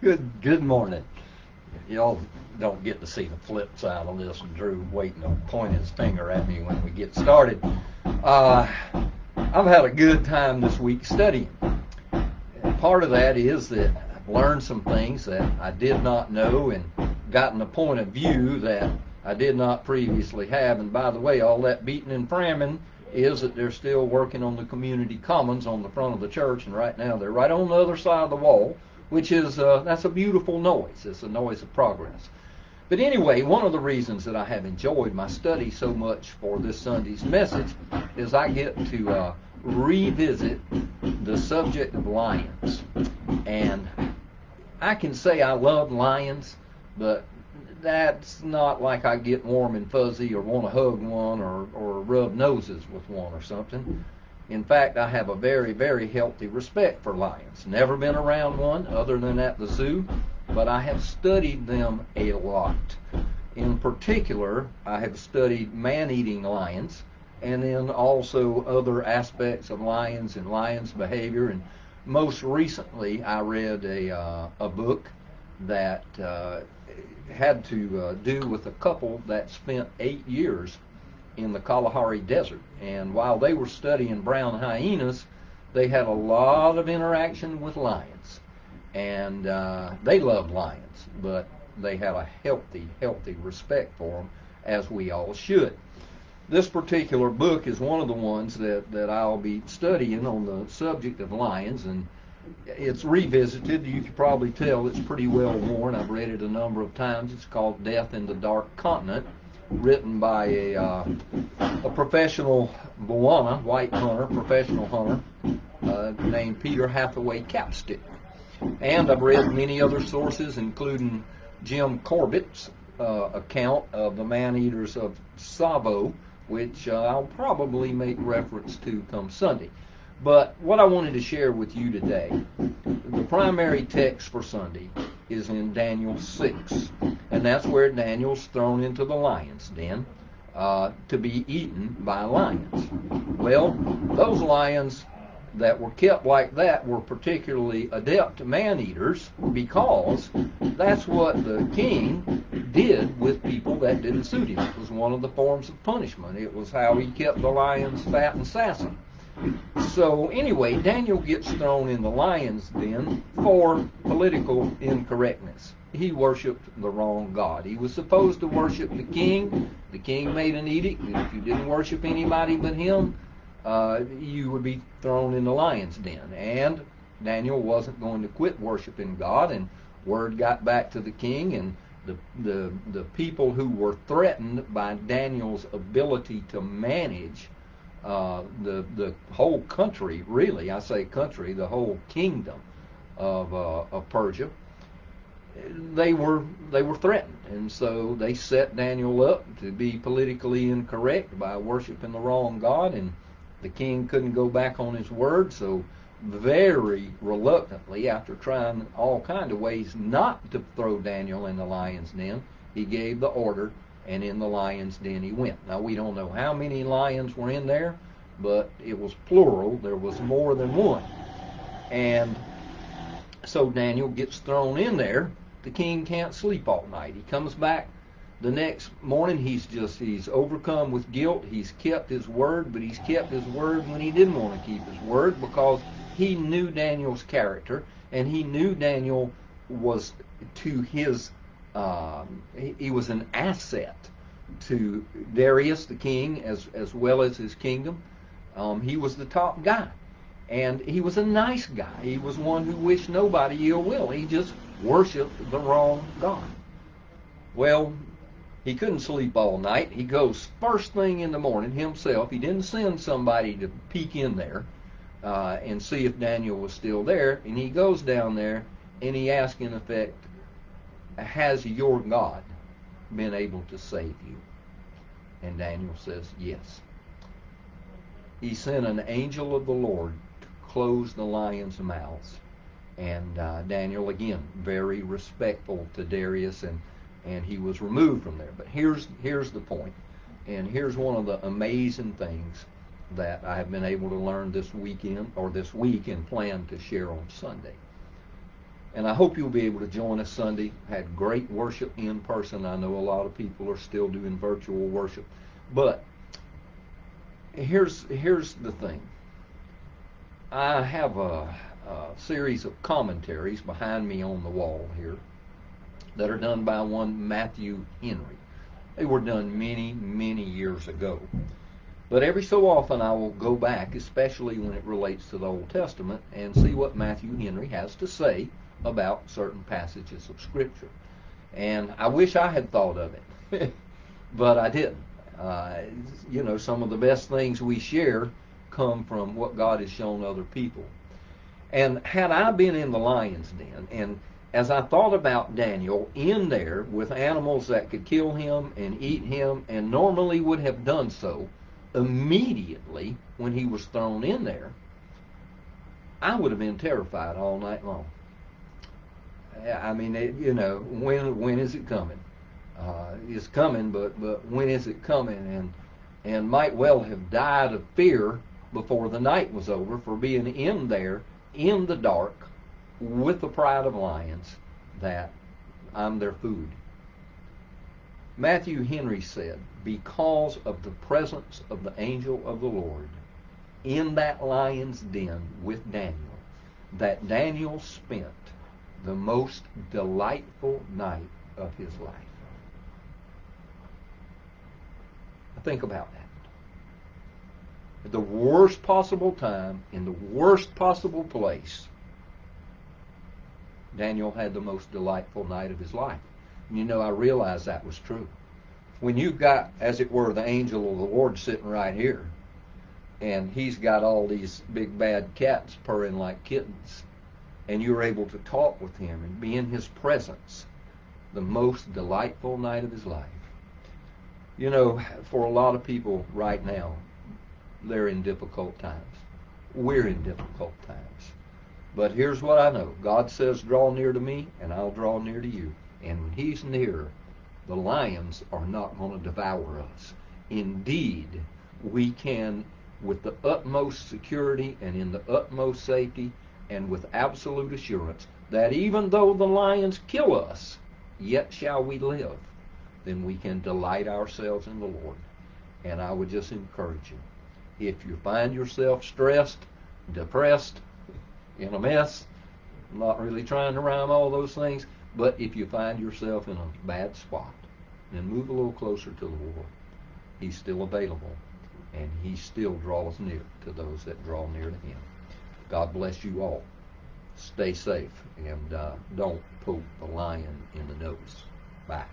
Good morning. Y'all don't get to see the flip side of this, and Drew waiting to point his finger at me when we get started. Uh, I've had a good time this week studying. And part of that is that I've learned some things that I did not know and gotten a point of view that I did not previously have. And by the way, all that beating and framming is that they're still working on the community commons on the front of the church, and right now they're right on the other side of the wall, which is that's a beautiful noise. It's a noise of progress. But anyway, one of the reasons that I have enjoyed my study so much for this Sunday's message is I get to revisit the subject of lions. And I can say I love lions, but that's not like I get warm and fuzzy or want to hug one or rub noses with one or something. In fact, I have a very, very healthy respect for lions. Never been around one other than at the zoo, but I have studied them a lot. In particular, I have studied man-eating lions, and then also other aspects of lions and lions' behavior. And most recently, I read a book that had to do with a couple that spent 8 years in the Kalahari Desert. And while they were studying brown hyenas, they had a lot of interaction with lions. And they loved lions, but they had a healthy respect for them, as we all should. This particular book is one of the ones that I'll be studying on the subject of lions, and it's revisited. You can probably tell it's pretty well worn. I've read it a number of times. It's called Death in the Dark Continent, written by a professional Boana, white hunter, professional hunter, named Peter Hathaway Capstick. And I've read many other sources, including Jim Corbett's account of the man-eaters of Tsavo, which I'll probably make reference to come Sunday. But what I wanted to share with you today, the primary text for Sunday is in Daniel 6. And that's where Daniel's thrown into the lion's den to be eaten by lions. Well, those lions that were kept like that were particularly adept man-eaters, because that's what the king did with people that didn't suit him. It was one of the forms of punishment. It was how he kept the lions fat and sassy. So anyway, Daniel gets thrown in the lion's den for political incorrectness. He worshiped the wrong God. He was supposed to worship the king. The king made an edict that if you didn't worship anybody but him, you would be thrown in the lion's den. And Daniel wasn't going to quit worshiping God, and word got back to the king, and the people who were threatened by Daniel's ability to manage the whole country, really, I say country, the whole kingdom of Persia, they were threatened, and so they set Daniel up to be politically incorrect by worshiping the wrong God, and the king couldn't go back on his word. So very reluctantly, after trying all kind of ways not to throw Daniel in the lion's den, he gave the order, and in the lion's den he went. Now, we don't know how many lions were in there, but it was plural. There was more than one. And so Daniel gets thrown in there. The king can't sleep all night. He comes back the next morning. He's overcome with guilt. He's kept his word, but he's kept his word when he didn't want to keep his word, because he knew Daniel's character, and he knew Daniel was to his he was an asset to Darius the king, as well as his kingdom. He was the top guy, and he was a nice guy. He was one who wished nobody ill will. He just worshiped the wrong God. Well, he couldn't sleep all night. He goes first thing in the morning himself. He didn't send somebody to peek in there and see if Daniel was still there. And he goes down there and he asks, in effect, has your God been able to save you? And Daniel says, yes. He sent an angel of the Lord to close the lions' mouths. And Daniel, again, very respectful to Darius, and he was removed from there. But here's the point, and here's one of the amazing things that I have been able to learn this week and plan to share on Sunday. And I hope you'll be able to join us Sunday. Had great worship in person. I know a lot of people are still doing virtual worship. But here's the thing. I have a series of commentaries behind me on the wall here that are done by one Matthew Henry. They were done many, many years ago. But every so often I will go back, especially when it relates to the Old Testament, and see what Matthew Henry has to say about certain passages of Scripture. And I wish I had thought of it, but I didn't. You know, some of the best things we share come from what God has shown other people. And had I been in the lion's den, and as I thought about Daniel in there with animals that could kill him and eat him, and normally would have done so immediately when he was thrown in there, I would have been terrified all night long. I mean, you know, when is it coming? It's coming, but when is it coming? And might well have died of fear before the night was over for being in there in the dark with the pride of lions, that I'm their food. Matthew Henry said, because of the presence of the angel of the Lord in that lion's den with Daniel, that Daniel spent the most delightful night of his life. Think about that. At the worst possible time, in the worst possible place, Daniel had the most delightful night of his life. And you know, I realized that was true. When you've got, as it were, the angel of the Lord sitting right here, and he's got all these big bad cats purring like kittens, and you're able to talk with him and be in his presence, the most delightful night of his life. You know, for a lot of people right now, they're in difficult times. We're in difficult times. But here's what I know. God says, draw near to me, and I'll draw near to you. And when he's near, the lions are not going to devour us. Indeed, we can, with the utmost security and in the utmost safety and with absolute assurance, that even though the lions kill us, yet shall we live, then we can delight ourselves in the Lord. And I would just encourage you, if you find yourself stressed, depressed, in a mess, I'm not really trying to rhyme all those things, but if you find yourself in a bad spot, then move a little closer to the Lord. He's still available, and he still draws near to those that draw near to him. God bless you all. Stay safe, and don't poke the lion in the nose. Bye.